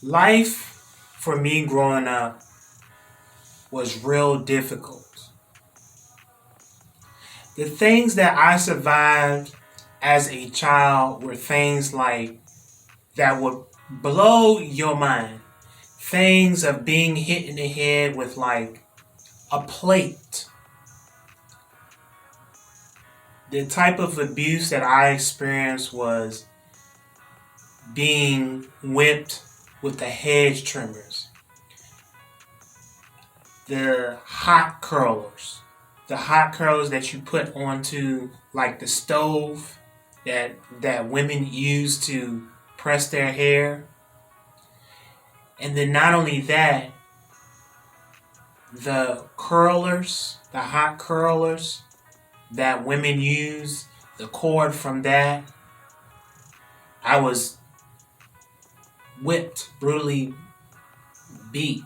Life for me growing up was real difficult. The things that I survived as a child were things like that would blow your mind. Things of being hit in the head with like a plate. The type of abuse that I experienced was being whipped with the hedge trimmers, the hot curlers, that you put onto like the stove that women use to press their hair. And then not only that, the hot curlers that women use, the cord from that, I was whipped, brutally beat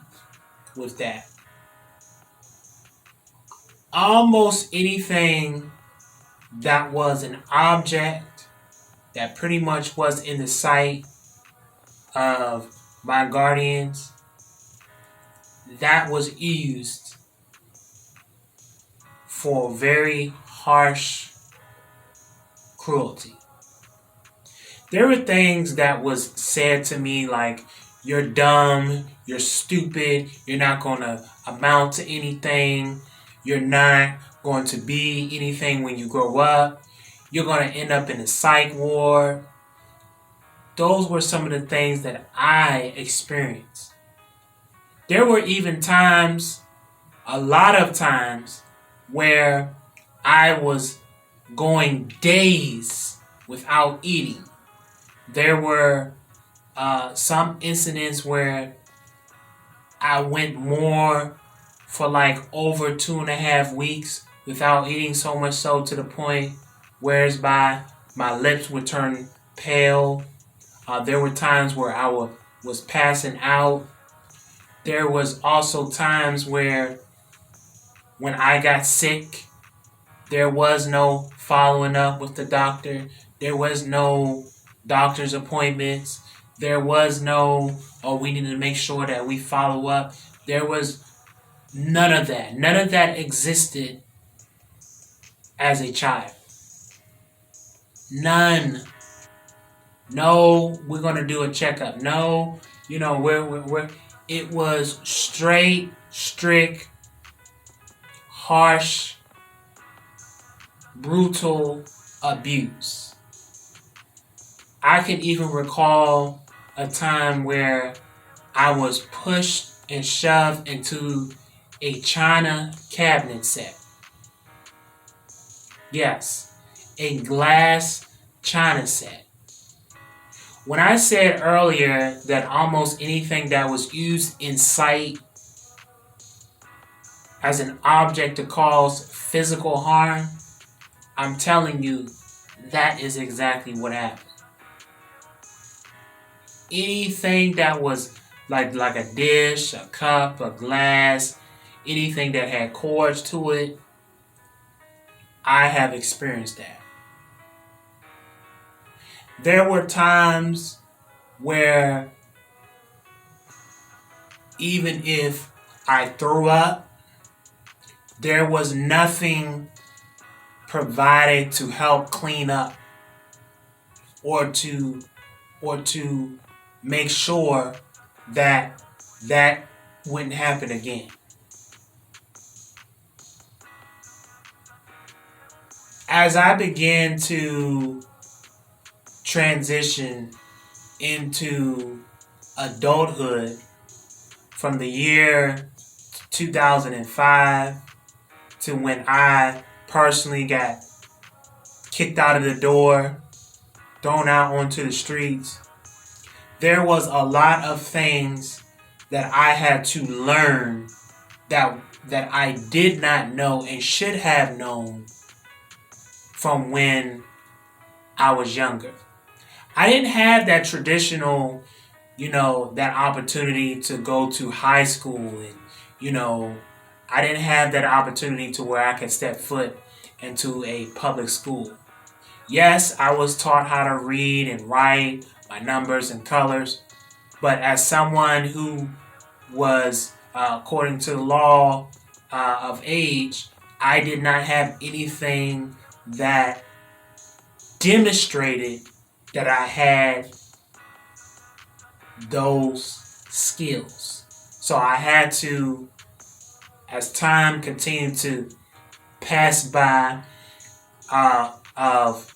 with that. Almost anything that was an object that pretty much was in the sight of my guardians, that was used for very harsh cruelty. There were things that was said to me like, you're dumb, you're stupid, you're not going to amount to anything, you're not going to be anything when you grow up, you're going to end up in a psych ward. Those were some of the things that I experienced. There were even times, a lot of times, where I was going days without eating. There were some incidents where I went more for like over 2.5 weeks without eating, so much so to the point whereby my lips would turn pale. There were times where I was passing out. There was also times where when I got sick, there was no following up with the doctor. There was no doctor's appointments. There was no, oh, we need to make sure that we follow up. There was none of that. None of that existed as a child. None. No, we're going to do a checkup. No, we're it was straight, strict, harsh, brutal abuse. I can even recall a time where I was pushed and shoved into a china cabinet set. Yes, a glass china set. When I said earlier that almost anything that was used in sight as an object to cause physical harm, I'm telling you, that is exactly what happened. Anything that was like a dish, a cup, a glass, anything that had cords to it, I have experienced that. There were times where even if I threw up, there was nothing provided to help clean up or to make sure that that wouldn't happen again. As I began to transition into adulthood from the year 2005 to when I personally got kicked out of the door, thrown out onto the streets, there was a lot of things that I had to learn that I did not know and should have known from when I was younger. I didn't have that traditional, that opportunity to go to high school and, I didn't have that opportunity to where I could step foot into a public school. Yes, I was taught how to read and write, my numbers and colors, But as someone who was, according to the law of age, I did not have anything that demonstrated that I had those skills. So I had to, as time continued to pass by, of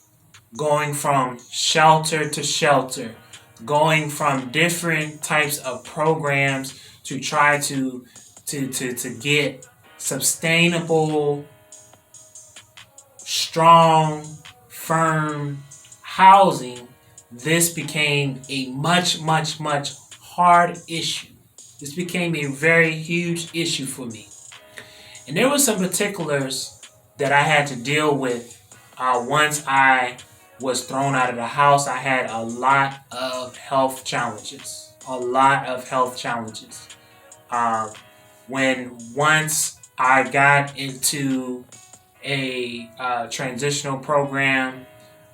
going from shelter to shelter, going from different types of programs to try to get sustainable, strong, firm housing. This became a much hard issue. This became a very huge issue for me. And there were some particulars that I had to deal with once I was thrown out of the house. I had a lot of health challenges. A lot of health challenges. Uh, when once I got into a transitional program,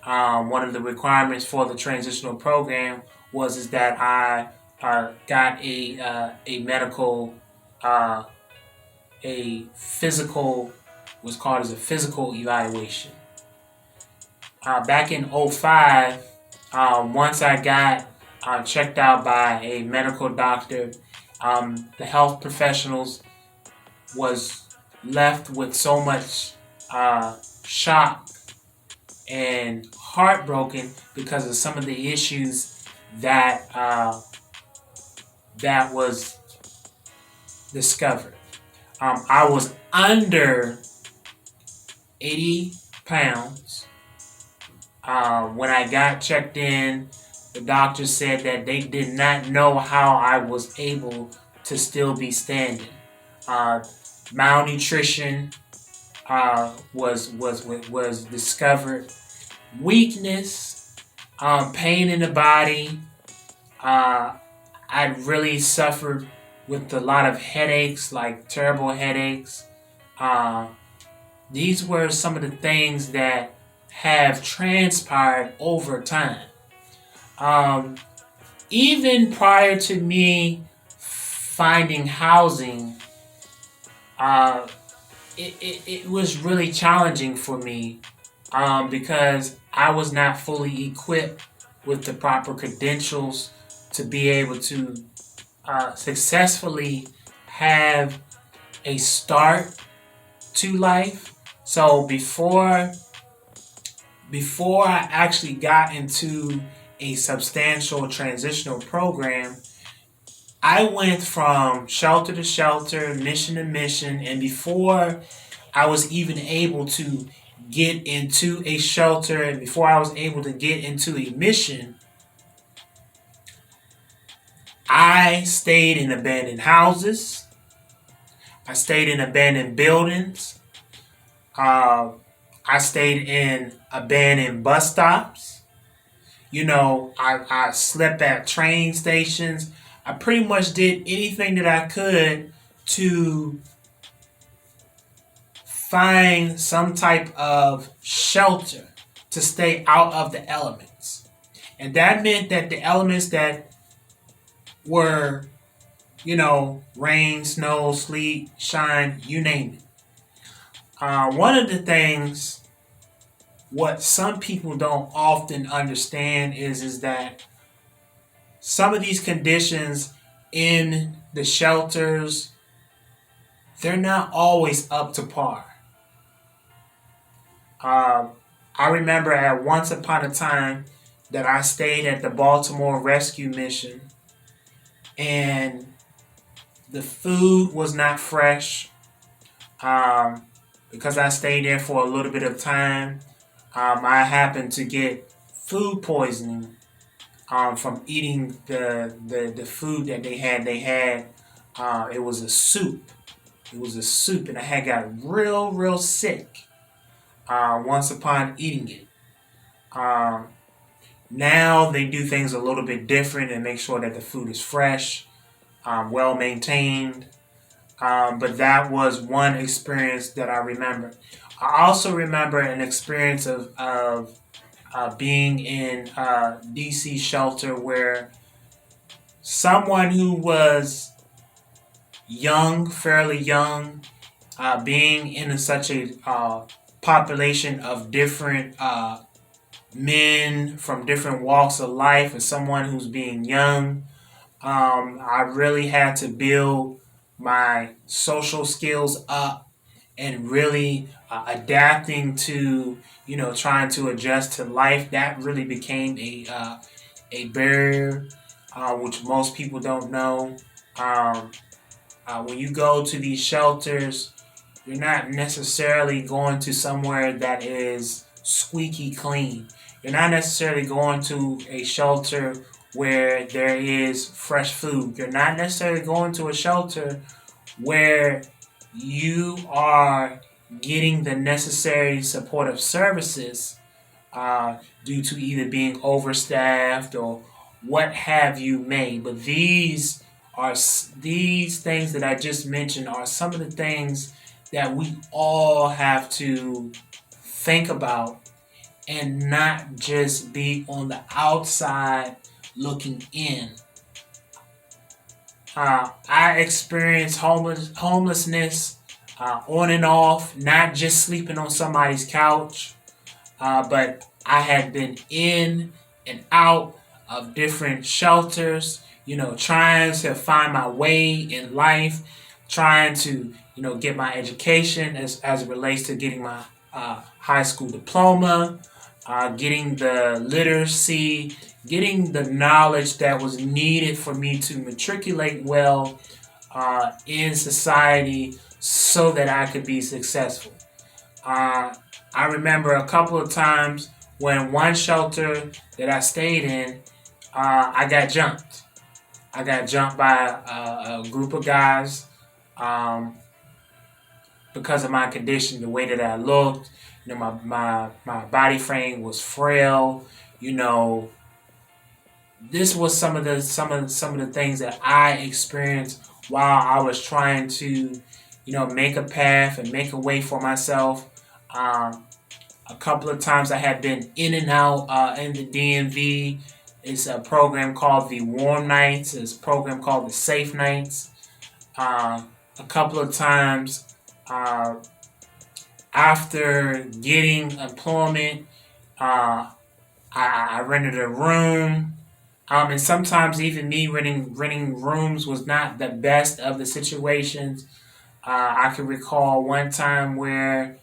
one of the requirements for the transitional program was is that I got a medical uh, a physical, was called as a physical evaluation. Back in '05, once I got checked out by a medical doctor, the health professionals was left with so much shock and heartbroken because of some of the issues that was discovered. I was under 80 pounds. When I got checked in, the doctor said that they did not know how I was able to still be standing. Malnutrition was discovered. Weakness, pain in the body. I really suffered with a lot of headaches, like terrible headaches. These were some of the things that have transpired over time. Um, Even prior to me finding housing, uh, it was really challenging for me because I was not fully equipped with the proper credentials to be able to successfully have a start to life. So before I actually got into a substantial transitional program, I went from shelter to shelter, mission to mission, and before I was even able to get into a shelter and before I was able to get into a mission, I stayed in abandoned houses. I stayed in abandoned buildings. Uh, I stayed in abandoned bus stops. I slept at train stations. I pretty much did anything that I could to find some type of shelter to stay out of the elements. And that meant that the elements that were, rain, snow, sleet, shine, you name it. One of the things what some people don't often understand is that some of these conditions in the shelters, they're not always up to par. Um, I remember at once upon a time that I stayed at the Baltimore Rescue Mission, and the food was not fresh. Um, because I stayed there for a little bit of time, I happened to get food poisoning from eating the food that they had. It was a soup. It was a soup, and I had got real sick once upon eating it. Um, Now they do things a little bit different and make sure that the food is fresh, well maintained. But that was one experience that I remember. I also remember an experience of being in DC shelter where someone who was young, fairly young, being in such a population of different men from different walks of life, and someone who's being young, I really had to build my social skills up and really adapting to, trying to adjust to life. That really became a barrier, which most people don't know. Um, when you go to these shelters, you're not necessarily going to somewhere that is squeaky clean. You're not necessarily going to a shelter where there is fresh food. You're not necessarily going to a shelter where you are getting the necessary supportive services due to either being overstaffed or what have you may. But these things that I just mentioned are some of the things that we all have to think about and not just be on the outside looking in. I experienced homelessness on and off, not just sleeping on somebody's couch, but I had been in and out of different shelters, trying to find my way in life, trying to, get my education as it relates to getting my high school diploma, getting the literacy, getting the knowledge that was needed for me to matriculate well in society so that I could be successful. Uh, I remember a couple of times when one shelter that I stayed in, I got jumped. I got jumped by a group of guys um, because of my condition, the way that I looked. My body frame was frail. You know, this was some of the things that I experienced while I was trying to, make a path and make a way for myself. Um, a couple of times I have been in and out in the DMV. It's a program called the Warm Nights. It's a program called the Safe Nights. A couple of times uh, after getting employment, uh, I rented a room. And sometimes even me renting rooms was not the best of the situations. I can recall one time where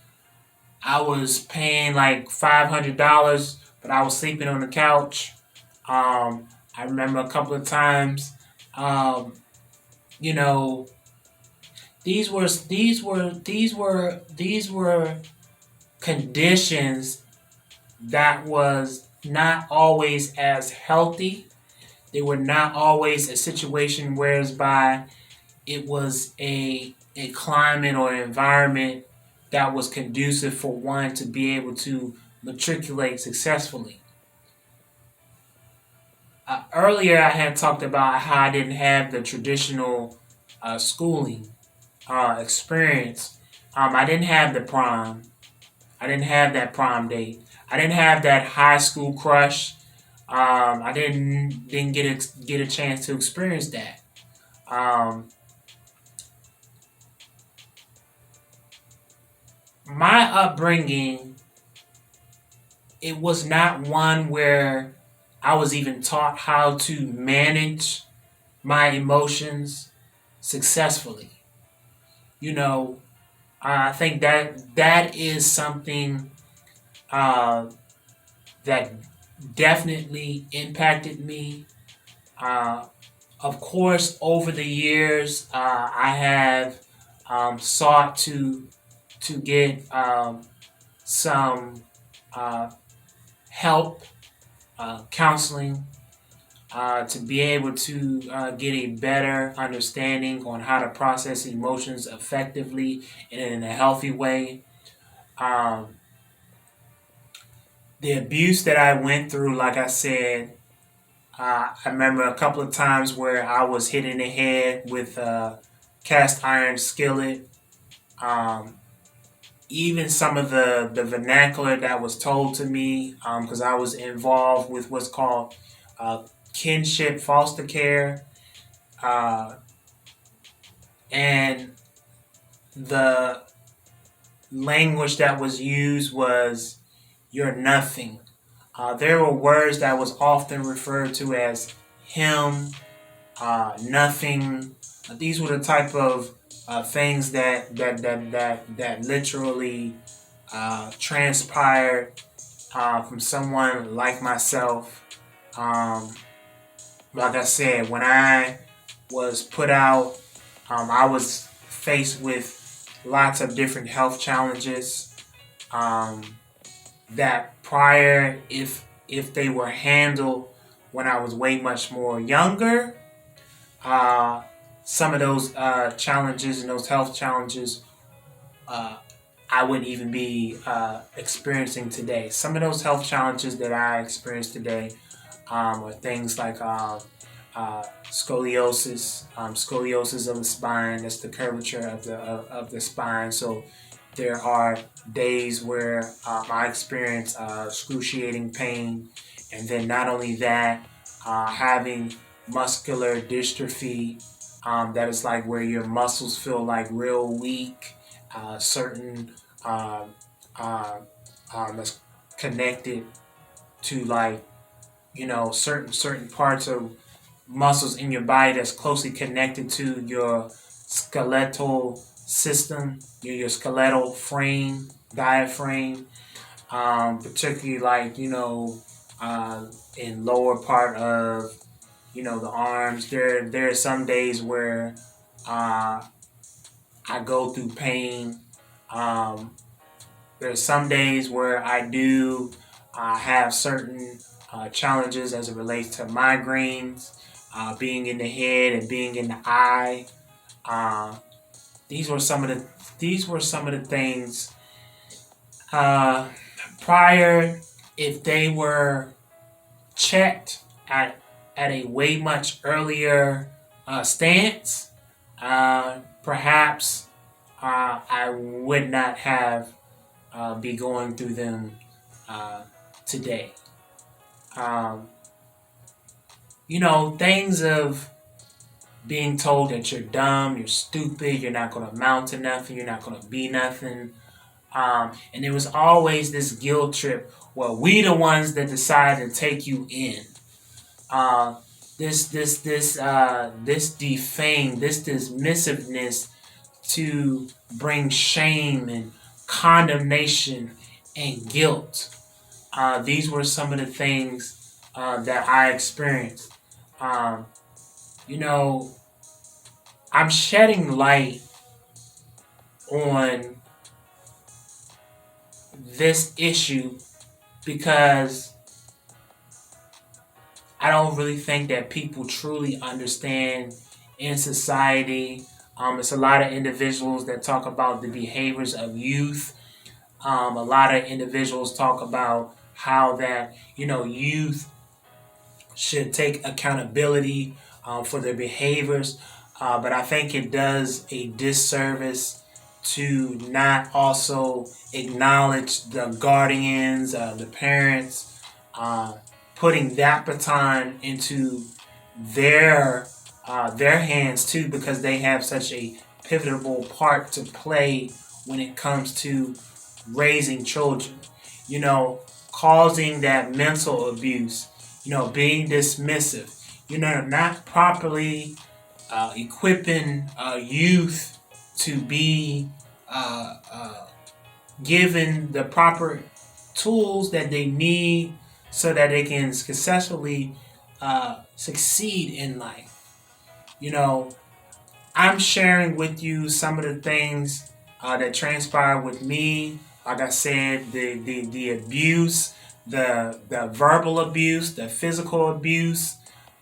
I was paying like $500, but I was sleeping on the couch. I remember a couple of times, um, you know, these were conditions that was not always as healthy. They were not always a situation whereby it was a climate or environment that was conducive for one to be able to matriculate successfully. Earlier, I had talked about how I didn't have the traditional schooling experience. I didn't have the prom. I didn't have that prom date. I didn't have that high school crush. I didn't get a chance to experience that. Um, my upbringing, it was not one where I was even taught how to manage my emotions successfully. You know, I think that is something uh, that definitely impacted me. Uh, of course, over the years, I have sought to get some uh, help, counseling, to be able to get a better understanding on how to process emotions effectively and in a healthy way. Um, the abuse that I went through, like I said, I remember a couple of times where I was hit in the head with a cast iron skillet. Um, Even some of the vernacular that was told to me, because I was involved with what's called uh, kinship foster care. uh, and the language that was used was "you're nothing." There were words that was often referred to as him, nothing. These were the type of things that literally transpired from someone like myself. Um, like I said, when I was put out, I was faced with lots of different health challenges. Um, that prior, if they were handled when I was way much more younger, uh, some of those challenges and those health challenges uh, I wouldn't even be experiencing today. Some of those health challenges that I experience today are things like scoliosis, scoliosis of the spine. That's the curvature of the spine. So there are days where I experience excruciating pain, and then not only that, having muscular dystrophy. That is like where your muscles feel like real weak. Certain um, uh, that's connected to like certain parts of muscles in your body that's closely connected to your skeletal system, your skeletal frame, diaphragm, particularly like in lower part of the arms. There are some days where uh, I go through pain. Um, There's some days where I do have certain challenges as it relates to migraines, being in the head and being in the eye. Uh, these were some of the things uh, prior. If they were checked at a way much earlier stance, perhaps I would not have be going through them uh, today. Um, things of being told that you're dumb, you're stupid, you're not going to amount to nothing, you're not going to be nothing. And there was always this guilt trip. Well, we the ones that decide to take you in. Uh, this defame, this dismissiveness to bring shame and condemnation and guilt. These were some of the things that I experienced. Um, you know, I'm shedding light on this issue because I don't really think that people truly understand in society. It's a lot of individuals that talk about the behaviors of youth. A lot of individuals talk about how that youth should take accountability for their behaviors, but I think it does a disservice to not also acknowledge the guardians, the parents, uh, putting that baton into their hands too, because they have such a pivotal part to play when it comes to raising children. You know, causing that mental abuse. Being dismissive. Not properly equipping youth to be uh, uh, given the proper tools that they need so that they can successfully succeed in life. You know, I'm sharing with you some of the things that transpired with me. Like I said, the abuse, the verbal abuse, the physical abuse,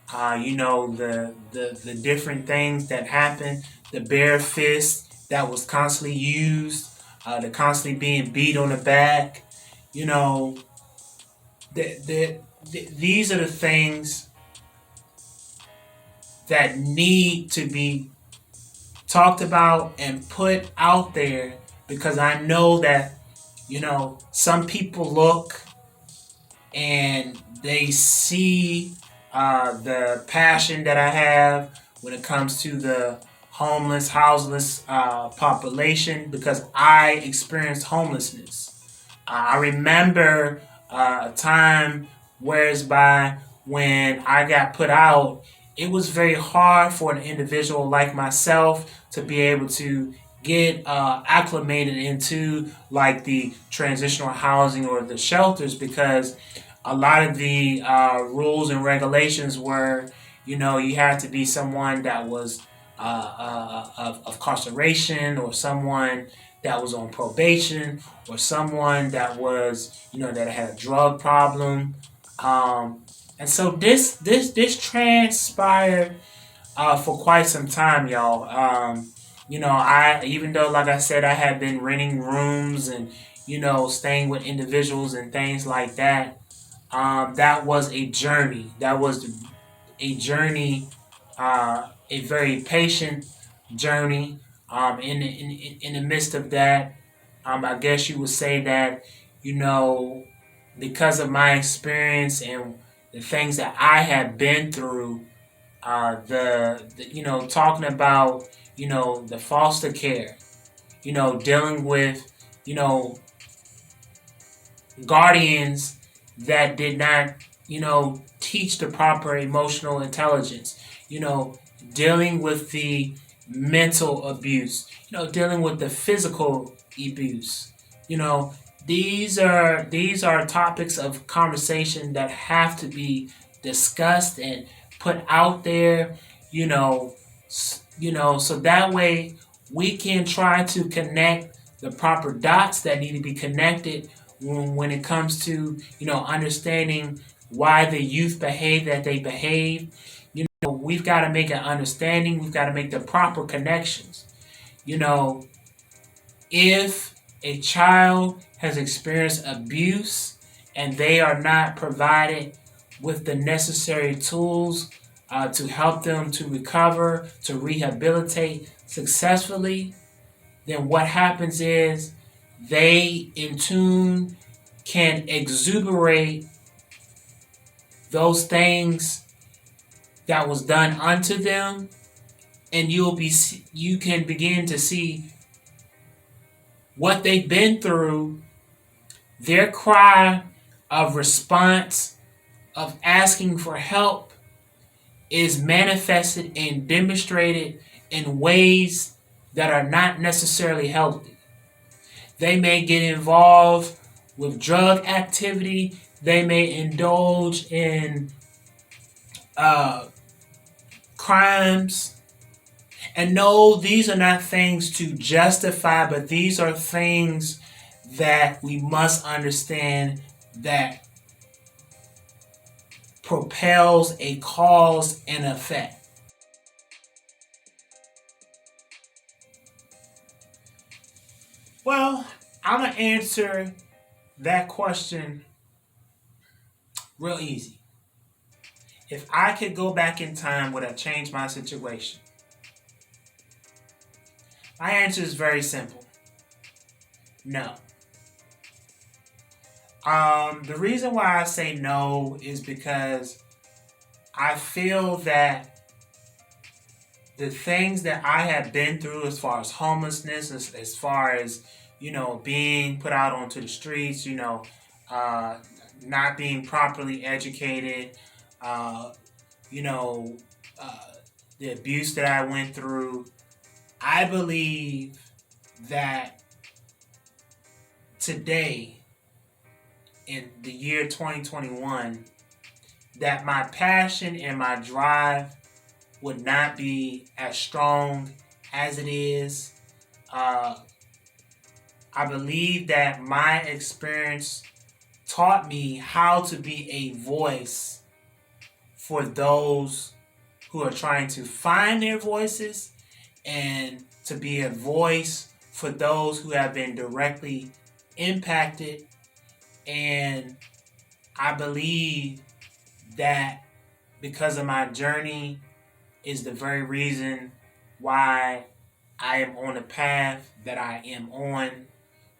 the different things that happened, the bare fist that was constantly used, the constantly being beat on the back. You know, these are the things that need to be talked about and put out there, because I know that some people look and they see the passion that I have when it comes to the homeless, houseless population because I experienced homelessness. I remember a time whereby when I got put out, it was very hard for an individual like myself to be able to get acclimated into like the transitional housing or the shelters because a lot of the rules and regulations were, you had to be someone that was of incarceration or someone that was on probation or someone that was, that had a drug problem. And so this transpired for quite some time, y'all. I even though, like I said, I had been renting rooms and staying with individuals and things like that. That was a journey. That was a journey, a very patient journey. In the midst of that, I guess you would say that, you know, because of my experience and the things that I have been through, talking about, the foster care, dealing with, you know, guardians that did not, teach the proper emotional intelligence, you know, dealing with the mental abuse, dealing with the physical abuse, you know, these are topics of conversation that have to be discussed and put out there, so that way we can try to connect the proper dots that need to be connected when it comes to understanding why the youth behave that they behave. We've got to make an understanding. We've got to make the proper connections. You know, if a child has experienced abuse and they are not provided with the necessary tools to help them to recover, to rehabilitate successfully, then what happens is they, in tune, can exuberate those things that was done unto them, and you can begin to see what they've been through, their cry of response, of asking for help, is manifested and demonstrated in ways that are not necessarily healthy. They may get involved with drug activity. They may indulge in uh, crimes. And no, these are not things to justify, but these are things that we must understand that propels a cause and effect. Well, I'm going to answer that question real easy. If I could go back in time, would I change my situation? My answer is very simple. No. The reason why I say no is because I feel that the things that I have been through as far as homelessness, as far as, being put out onto the streets, uh, not being properly educated, uh, you know, uh, the abuse that I went through, I believe that today, in the year 2021, that my passion and my drive would not be as strong as it is. Uh, I believe that my experience taught me how to be a voice for those who are trying to find their voices and to be a voice for those who have been directly impacted. And I believe that because of my journey is the very reason why I am on the path that I am on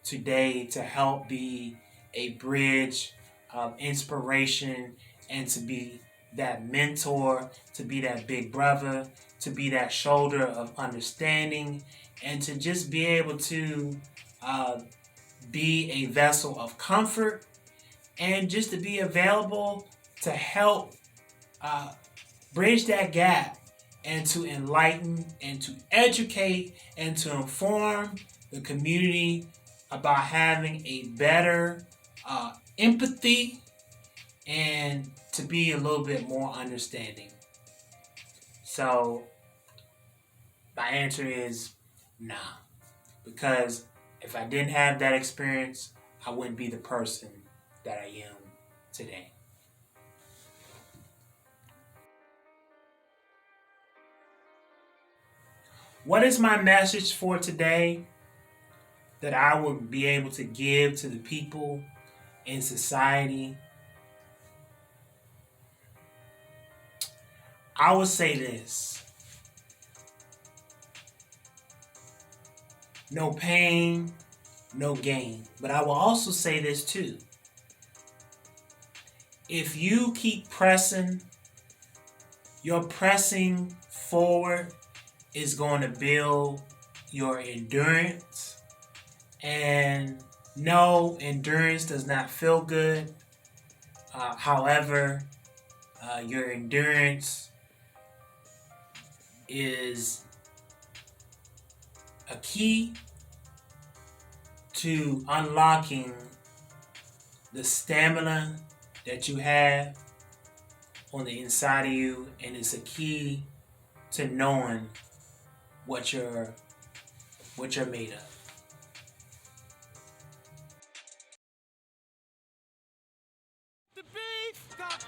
today, to help be a bridge of inspiration and to be that mentor, to be that big brother, to be that shoulder of understanding, and to just be able to be a vessel of comfort, and just to be available to help bridge that gap, and to enlighten and to educate and to inform the community about having a better empathy, and to be a little bit more understanding. So my answer is nah, because if I didn't have that experience, I wouldn't be the person that I am today. What is my message for today that I will be able to give to the people in society? I would say this: no pain, no gain. But I will also say this too: if you keep pressing, your pressing forward is going to build your endurance. And no, endurance does not feel good. However, your endurance is a key to unlocking the stamina that you have on the inside of you, and it's a key to knowing what you're made of.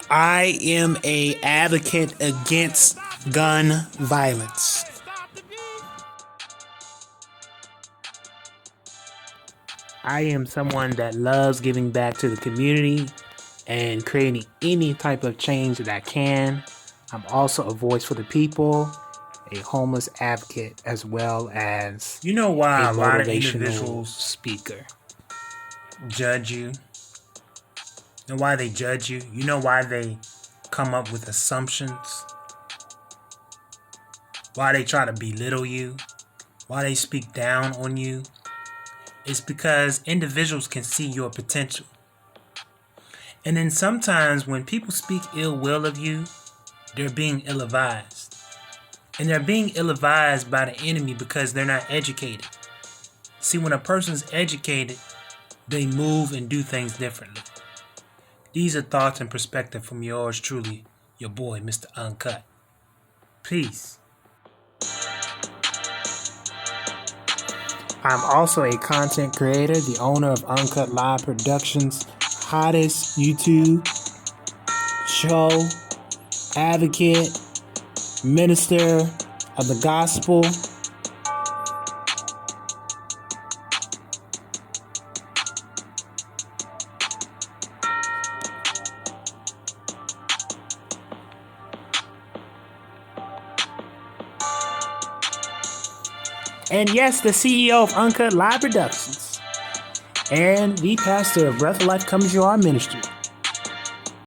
I am a advocate against gun violence. I am someone that loves giving back to the community and creating any type of change that I can. I'm also a voice for the people, a homeless advocate, as well as a motivational speaker. Judge you. And why they judge you? You know why they come up with assumptions? Why they try to belittle you? Why they speak down on you? It's because individuals can see your potential. And then sometimes when people speak ill will of you, they're being ill-advised. And they're being ill-advised by the enemy because they're not educated. See, when a person's educated, they move and do things differently. These are thoughts and perspective from yours truly, your boy, Mr. Uncut. Peace. I'm also a content creator, the owner of Uncut Live Productions, hottest YouTube show, advocate, minister of the gospel. And yes, the CEO of Uncut Live Productions and the pastor of Breath of Life Comes to Our Ministry.